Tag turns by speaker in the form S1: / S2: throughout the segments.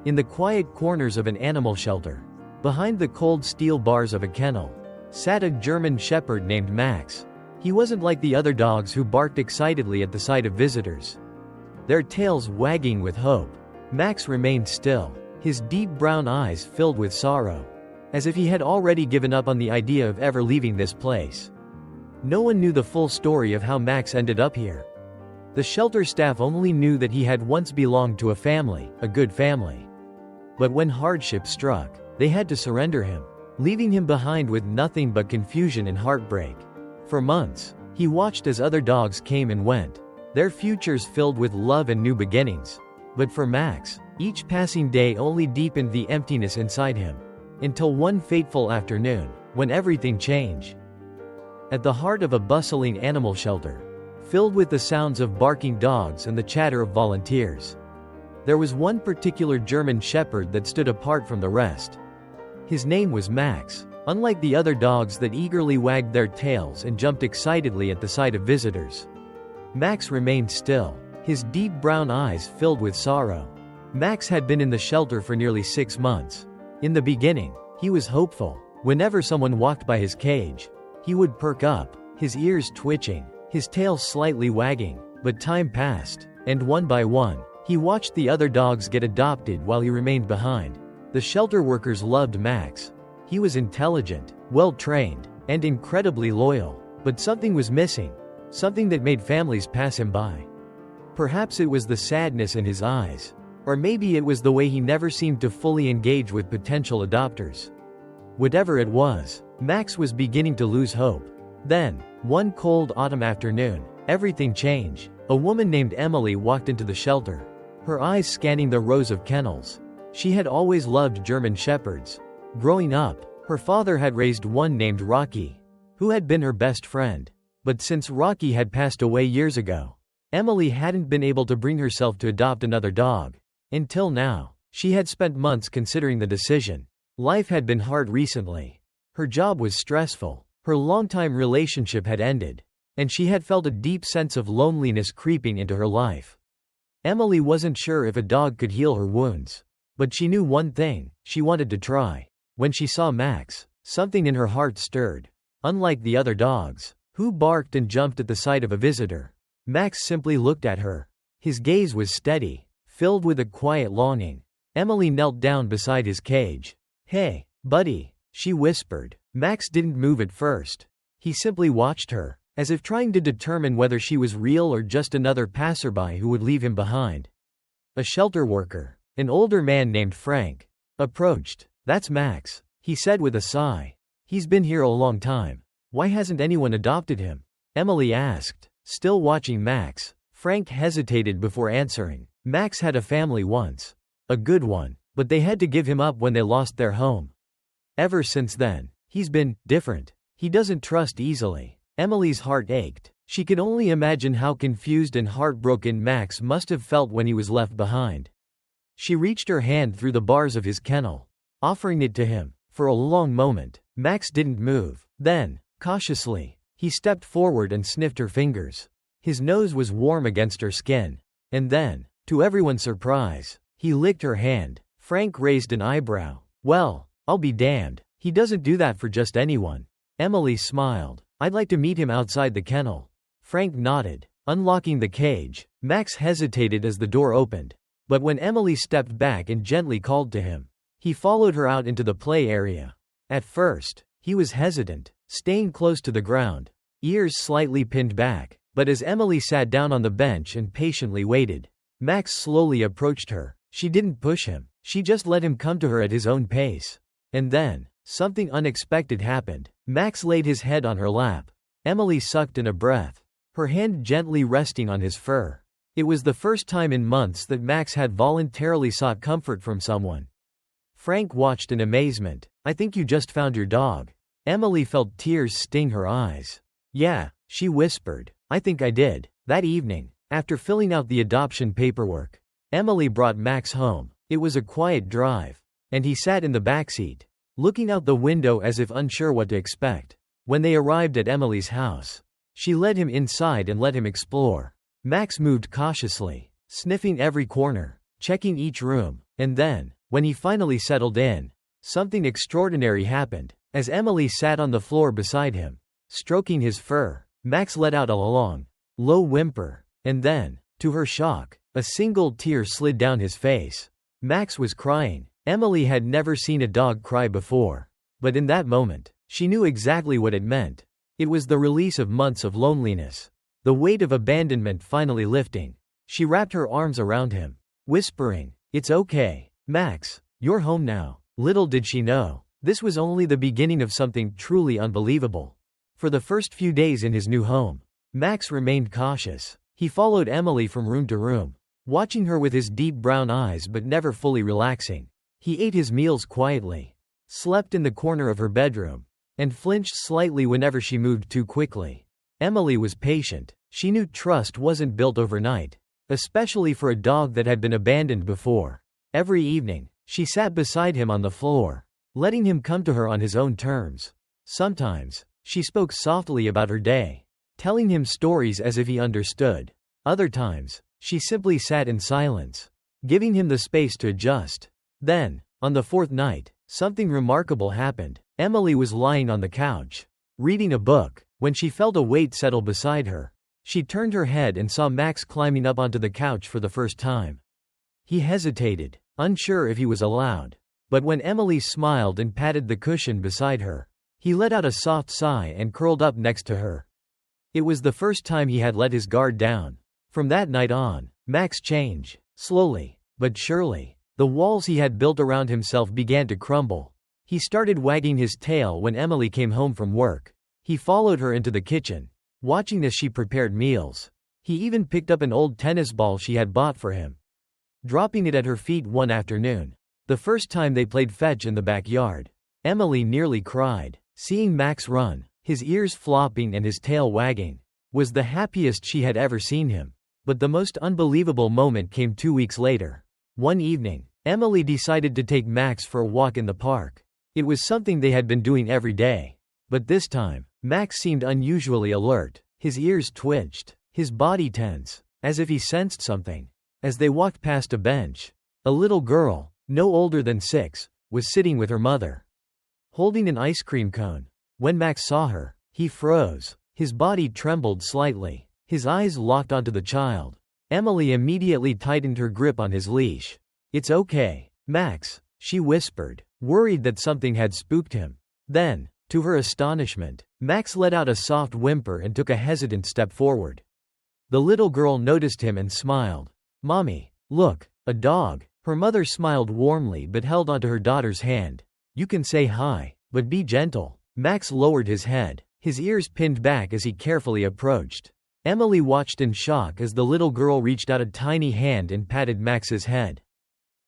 S1: In the quiet corners of an animal shelter, behind the cold steel bars of a kennel, sat a German shepherd named Max. He wasn't like the other dogs who barked excitedly at the sight of visitors, their tails wagging with hope. Max remained still, his deep brown eyes filled with sorrow, as if he had already given up on the idea of ever leaving this place. No one knew the full story of how Max ended up here. The shelter staff only knew that he had once belonged to a family, a good family. But when hardship struck, they had to surrender him, leaving him behind with nothing but confusion and heartbreak. For months, he watched as other dogs came and went, their futures filled with love and new beginnings. But for Max, each passing day only deepened the emptiness inside him, until one fateful afternoon, when everything changed. At the heart of a bustling animal shelter, filled with the sounds of barking dogs and the chatter of volunteers, there was one particular German shepherd that stood apart from the rest. His name was Max. Unlike the other dogs that eagerly wagged their tails and jumped excitedly at the sight of visitors, Max remained still, his deep brown eyes filled with sorrow. Max had been in the shelter for nearly 6 months. In the beginning, he was hopeful. Whenever someone walked by his cage, he would perk up, his ears twitching, his tail slightly wagging. But time passed, and one by one, he watched the other dogs get adopted while he remained behind. The shelter workers loved Max. He was intelligent, well-trained, and incredibly loyal. But something was missing, something that made families pass him by. Perhaps it was the sadness in his eyes, or maybe it was the way he never seemed to fully engage with potential adopters. Whatever it was, Max was beginning to lose hope. Then, one cold autumn afternoon, everything changed. A woman named Emily walked into the shelter, her eyes scanning the rows of kennels. She had always loved German shepherds. Growing up, her father had raised one named Rocky, who had been her best friend. But since Rocky had passed away years ago, Emily hadn't been able to bring herself to adopt another dog. Until now, she had spent months considering the decision. Life had been hard recently. Her job was stressful, her longtime relationship had ended, and she had felt a deep sense of loneliness creeping into her life. Emily wasn't sure if a dog could heal her wounds. But she knew one thing: she wanted to try. When she saw Max, something in her heart stirred. Unlike the other dogs, who barked and jumped at the sight of a visitor, Max simply looked at her. His gaze was steady, filled with a quiet longing. Emily knelt down beside his cage. "Hey, buddy," she whispered. Max didn't move at first. He simply watched her, as if trying to determine whether she was real or just another passerby who would leave him behind. A shelter worker, an older man named Frank, approached. "That's Max," he said with a sigh. "He's been here a long time. Why hasn't anyone adopted him?" Emily asked. Still watching Max, Frank hesitated before answering. Max had a family once. A good one, but they had to give him up when they lost their home. Ever since then, he's been different. He doesn't trust easily. Emily's heart ached. She could only imagine how confused and heartbroken Max must have felt when he was left behind. She reached her hand through the bars of his kennel, offering it to him. For a long moment, Max didn't move. Then, cautiously, he stepped forward and sniffed her fingers. His nose was warm against her skin. And then, to everyone's surprise, he licked her hand. Frank raised an eyebrow. "Well, I'll be damned. He doesn't do that for just anyone." Emily smiled. "I'd like to meet him outside the kennel." Frank nodded. Unlocking the cage, Max hesitated as the door opened. But when Emily stepped back and gently called to him, he followed her out into the play area. At first, he was hesitant, staying close to the ground, ears slightly pinned back. But as Emily sat down on the bench and patiently waited, Max slowly approached her. She didn't push him. She just let him come to her at his own pace. And then, something unexpected happened. Max laid his head on her lap. Emily sucked in a breath, her hand gently resting on his fur. It was the first time in months that Max had voluntarily sought comfort from someone. Frank watched in amazement. "I think you just found your dog." Emily felt tears sting her eyes. "Yeah," she whispered. "I think I did." That evening, after filling out the adoption paperwork, Emily brought Max home. It was a quiet drive, and he sat in the backseat, looking out the window as if unsure what to expect. When they arrived at Emily's house, she led him inside and let him explore. Max moved cautiously, sniffing every corner, checking each room, and then, When he finally settled in, something extraordinary happened. As Emily sat on the floor beside him, stroking his fur, Max let out a long, low whimper, and then, to her shock, a single tear slid down his face. Max was crying. Emily had never seen a dog cry before. But in that moment, she knew exactly what it meant. It was the release of months of loneliness. The weight of abandonment finally lifting. She wrapped her arms around him, whispering, "It's okay, Max. You're home now." Little did she know, this was only the beginning of something truly unbelievable. For the first few days in his new home, Max remained cautious. He followed Emily from room to room, watching her with his deep brown eyes but never fully relaxing. He ate his meals quietly, slept in the corner of her bedroom, and flinched slightly whenever she moved too quickly. Emily was patient. She knew trust wasn't built overnight, especially for a dog that had been abandoned before. Every evening, she sat beside him on the floor, letting him come to her on his own terms. Sometimes, she spoke softly about her day, telling him stories as if he understood. Other times, she simply sat in silence, giving him the space to adjust. Then, on the fourth night, something remarkable happened. Emily was lying on the couch, reading a book, when she felt a weight settle beside her. She turned her head and saw Max climbing up onto the couch for the first time. He hesitated, unsure if he was allowed. But when Emily smiled and patted the cushion beside her, he let out a soft sigh and curled up next to her. It was the first time he had let his guard down. From that night on, Max changed. Slowly, but surely, the walls he had built around himself began to crumble. He started wagging his tail when Emily came home from work. He followed her into the kitchen, watching as she prepared meals. He even picked up an old tennis ball she had bought for him, dropping it at her feet one afternoon. The first time they played fetch in the backyard, Emily nearly cried. Seeing Max run, his ears flopping and his tail wagging, was the happiest she had ever seen him. But the most unbelievable moment came 2 weeks later. One evening, Emily decided to take Max for a walk in the park. It was something they had been doing every day. But this time, Max seemed unusually alert. His ears twitched, his body tense, as if he sensed something. As they walked past a bench, a little girl, no older than 6, was sitting with her mother, holding an ice cream cone. When Max saw her, he froze. His body trembled slightly. His eyes locked onto the child. Emily immediately tightened her grip on his leash. "It's okay, Max," she whispered, worried that something had spooked him. Then, to her astonishment, Max let out a soft whimper and took a hesitant step forward. The little girl noticed him and smiled. "Mommy, look, a dog." Her mother smiled warmly but held onto her daughter's hand. "You can say hi, but be gentle." Max lowered his head, his ears pinned back as he carefully approached. Emily watched in shock as the little girl reached out a tiny hand and patted Max's head.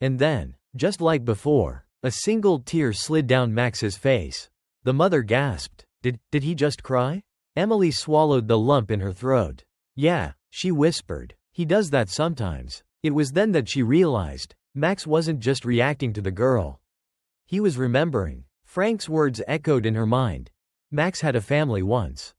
S1: And then, just like before, a single tear slid down Max's face. The mother gasped. Did he just cry?" Emily swallowed the lump in her throat. "Yeah," she whispered. "He does that sometimes." It was then that she realized, Max wasn't just reacting to the girl. He was remembering. Frank's words echoed in her mind. Max had a family once.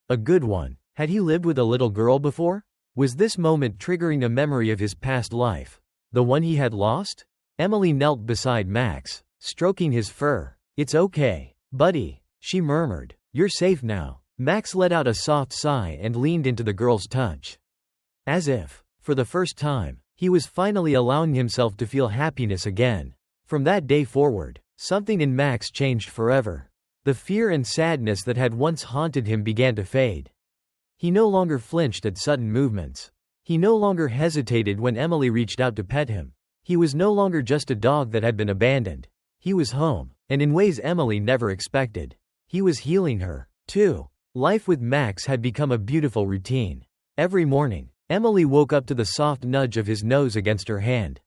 S1: A good one. Had he lived with a little girl before? Was this moment triggering a memory of his past life? The one he had lost? Emily knelt beside Max, stroking his fur. "It's okay, buddy," she murmured. "You're safe now." Max let out a soft sigh and leaned into the girl's touch. As if, for the first time, he was finally allowing himself to feel happiness again. From that day forward, something in Max changed forever. The fear and sadness that had once haunted him began to fade. He no longer flinched at sudden movements. He no longer hesitated when Emily reached out to pet him. He was no longer just a dog that had been abandoned. He was home, and in ways Emily never expected. He was healing her, too. Life with Max had become a beautiful routine. Every morning, Emily woke up to the soft nudge of his nose against her hand,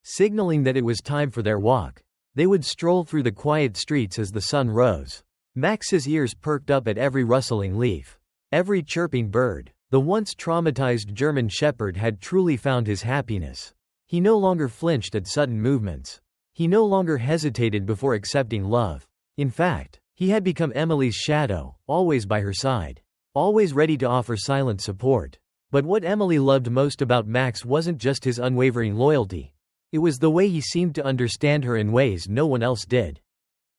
S1: signaling that it was time for their walk. They would stroll through the quiet streets as the sun rose. Max's ears perked up at every rustling leaf, every chirping bird. The once traumatized German Shepherd had truly found his happiness. He no longer flinched at sudden movements. He no longer hesitated before accepting love. In fact, he had become Emily's shadow, always by her side, always ready to offer silent support. But what Emily loved most about Max wasn't just his unwavering loyalty. It was the way he seemed to understand her in ways no one else did.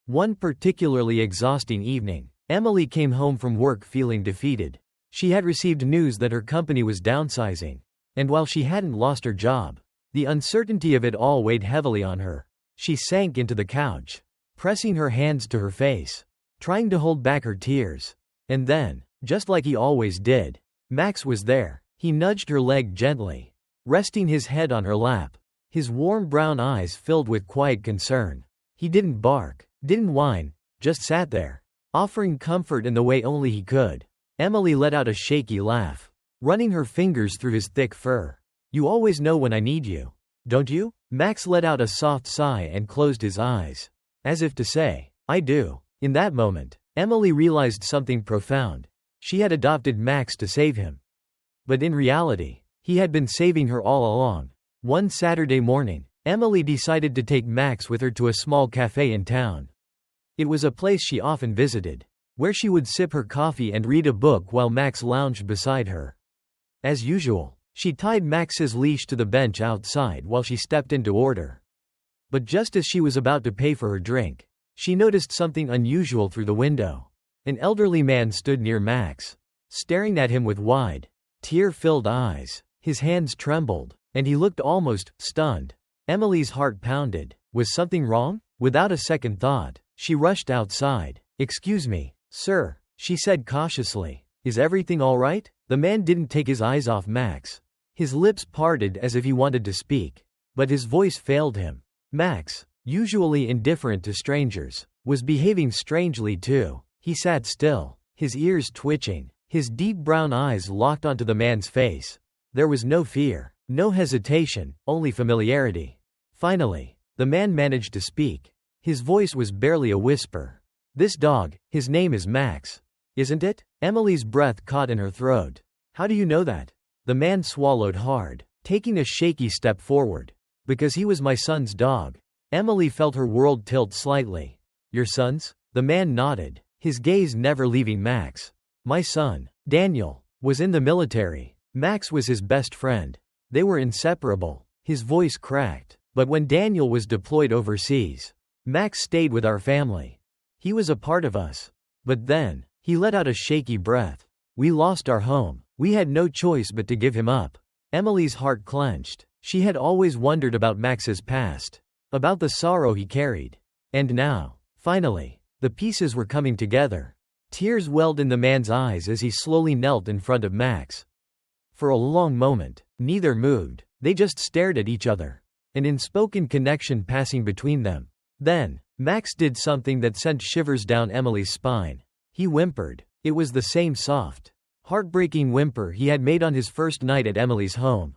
S1: One particularly exhausting evening, Emily came home from work feeling defeated. She had received news that her company was downsizing. And while she hadn't lost her job, the uncertainty of it all weighed heavily on her. She sank into the couch, pressing her hands to her face, trying to hold back her tears. And then, just like he always did, Max was there. He nudged her leg gently, resting his head on her lap, his warm brown eyes filled with quiet concern. He didn't bark, didn't whine, just sat there, offering comfort in the way only he could. Emily let out a shaky laugh, running her fingers through his thick fur. "You always know when I need you, don't you?" Max let out a soft sigh and closed his eyes, as if to say, "I do." In that moment, Emily realized something profound. She had adopted Max to save him. But in reality, he had been saving her all along. One Saturday morning, Emily decided to take Max with her to a small cafe in town. It was a place she often visited, where she would sip her coffee and read a book while Max lounged beside her. As usual, she tied Max's leash to the bench outside while she stepped in to order. But just as she was about to pay for her drink, she noticed something unusual through the window. An elderly man stood near Max, staring at him with wide, tear-filled eyes. His hands trembled, and he looked almost stunned. Emily's heart pounded. Was something wrong? Without a second thought, she rushed outside. "Excuse me, sir," she said cautiously. "Is everything all right?" The man didn't take his eyes off Max. His lips parted as if he wanted to speak, but his voice failed him. Max, usually indifferent to strangers, was behaving strangely too. He sat still, his ears twitching, his deep brown eyes locked onto the man's face. There was no fear, no hesitation, only familiarity. Finally, the man managed to speak. His voice was barely a whisper. "This dog, his name is Max. Isn't it?" Emily's breath caught in her throat. "How do you know that?" The man swallowed hard, taking a shaky step forward. "Because he was my son's dog." Emily felt her world tilt slightly. "Your son's?" The man nodded, his gaze never leaving Max. "My son, Daniel, was in the military. Max was his best friend. They were inseparable." His voice cracked. "But when Daniel was deployed overseas, Max stayed with our family. He was a part of us. But then," he let out a shaky breath, "we lost our home. We had no choice but to give him up." Emily's heart clenched. She had always wondered about Max's past, about the sorrow he carried. And now, finally, the pieces were coming together. Tears welled in the man's eyes as he slowly knelt in front of Max. For a long moment, neither moved. They just stared at each other, an unspoken connection passing between them. Then, Max did something that sent shivers down Emily's spine. He whimpered. It was the same soft, heartbreaking whimper he had made on his first night at Emily's home.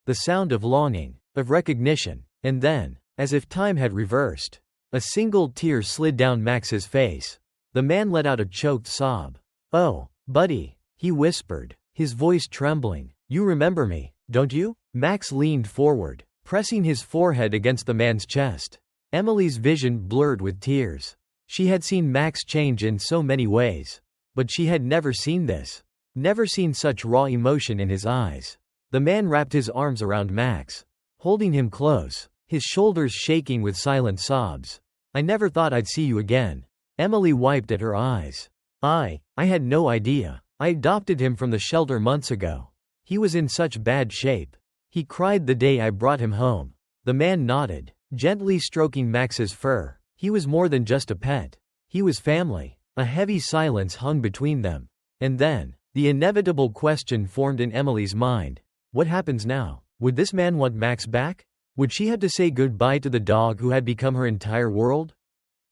S1: The sound of longing, of recognition, and then, as if time had reversed, a single tear slid down Max's face. The man let out a choked sob. "Oh, buddy," he whispered, his voice trembling. "You remember me, don't you?" Max leaned forward, pressing his forehead against the man's chest. Emily's vision blurred with tears. She had seen Max change in so many ways, but she had never seen this. Never seen such raw emotion in his eyes. The man wrapped his arms around Max, holding him close, his shoulders shaking with silent sobs. "I never thought I'd see you again." Emily wiped at her eyes. I had no idea. I adopted him from the shelter months ago. He was in such bad shape. He cried the day I brought him home." The man nodded, gently stroking Max's fur. He was more than just a pet. He was family. A heavy silence hung between them. And then, the inevitable question formed in Emily's mind. What happens now? Would this man want Max back? Would she have to say goodbye to the dog who had become her entire world?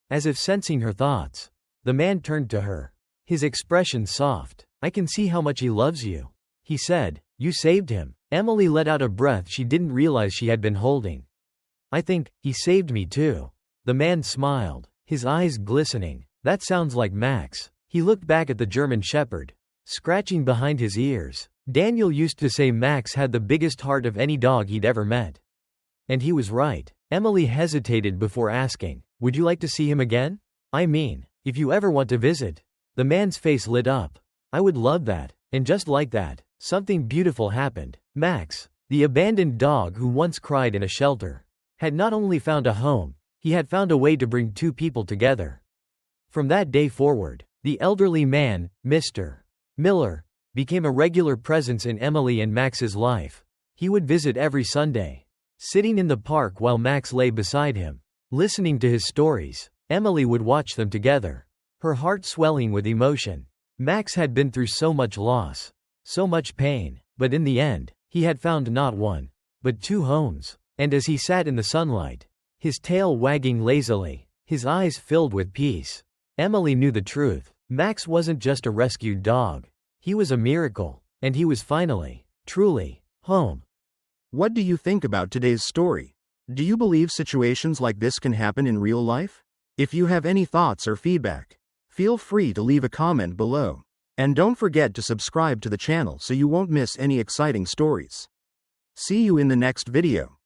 S1: As if sensing her thoughts, the man turned to her, his expression soft. "I can see how much he loves you," he said. "You saved him." Emily let out a breath she didn't realize she had been holding. "I think he saved me too." The man smiled, his eyes glistening. "That sounds like Max." He looked back at the German shepherd, scratching behind his ears. Daniel used to say Max had the biggest heart of any dog he'd ever met. And he was right. Emily hesitated before asking, "Would you like to see him again? I mean, if you ever want to visit." The man's face lit up. "I would love that." And just like that, something beautiful happened. Max, the abandoned dog who once cried in a shelter, had not only found a home, he had found a way to bring two people together. From that day forward, the elderly man, Mr. Miller, became a regular presence in Emily and Max's life. He would visit every Sunday, sitting in the park while Max lay beside him, listening to his stories. Emily would watch them together, her heart swelling with emotion. Max had been through so much loss, so much pain, but in the end, he had found not one, but two homes. And as he sat in the sunlight, his tail wagging lazily, his eyes filled with peace, Emily knew the truth. Max wasn't just a rescued dog. He was a miracle, and he was finally, truly, home.
S2: What do you think about today's story? Do you believe situations like this can happen in real life? If you have any thoughts or feedback, feel free to leave a comment below. And don't forget to subscribe to the channel so you won't miss any exciting stories. See you in the next video.